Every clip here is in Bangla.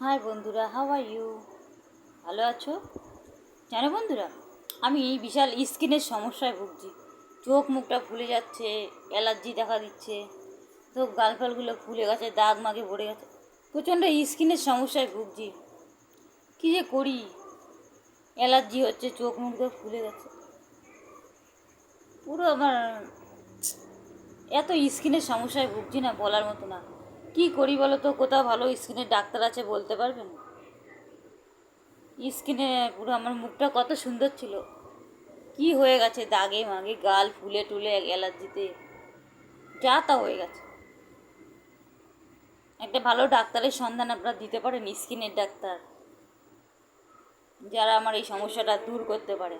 হাই বন্ধুরা, হাউ আর ইউ? ভালো আছো? জানো বন্ধুরা, আমি বিশাল স্কিনের সমস্যায় ভুগছি। চোখ মুখটা ফুলে যাচ্ছে, অ্যালার্জি দেখা দিচ্ছে, তো গালফালগুলো ফুলে গেছে, দাগ মাগে ভরে গেছে, প্রচণ্ড স্কিনের সমস্যায় ভুগছি। কী যে করি, অ্যালার্জি হচ্ছে, চোখ মুখটা ফুলে গেছে, পুরো আমার এত স্কিনের সমস্যায় ভুগছি না, বলার মতো না। কী করি বলো তো? কোথাও ভালো স্কিনের ডাক্তার আছে বলতে পারবেন? স্কিনে পুরো আমার মুখটা কত সুন্দর ছিল, কি হয়ে গেছে, দাগে মাগে গাল ফুলে টুলে অ্যালার্জিতে যা তা হয়ে গেছে। একটা ভালো ডাক্তারের সন্ধান আপনারা দিতে পারেন, স্কিনের ডাক্তার, যারা আমার এই সমস্যাটা দূর করতে পারে।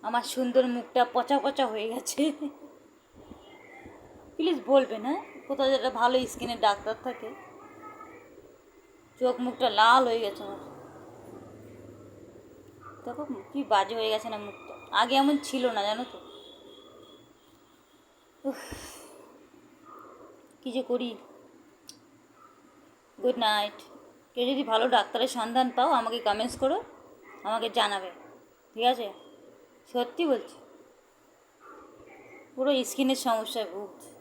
আমার সুন্দর মুখটা পচা পচা হয়ে গেছে। প্লিজ বলবেন, হ্যাঁ, কোথাও যেটা ভালো স্কিনের ডাক্তার থাকে। চোখ মুখটা লাল হয়ে গেছে আমার, দেখো কি বাজে হয়ে গেছে না মুখটা, আগে এমন ছিল না, জানো তো। কী যে করি। Good night. কেউ যদি ভালো ডাক্তারের সন্ধান পাও আমাকে কমেন্টস করো, আমাকে জানাবে, ঠিক আছে? সত্যি বলছি, পুরো স্কিনের সমস্যায় ভুগছি।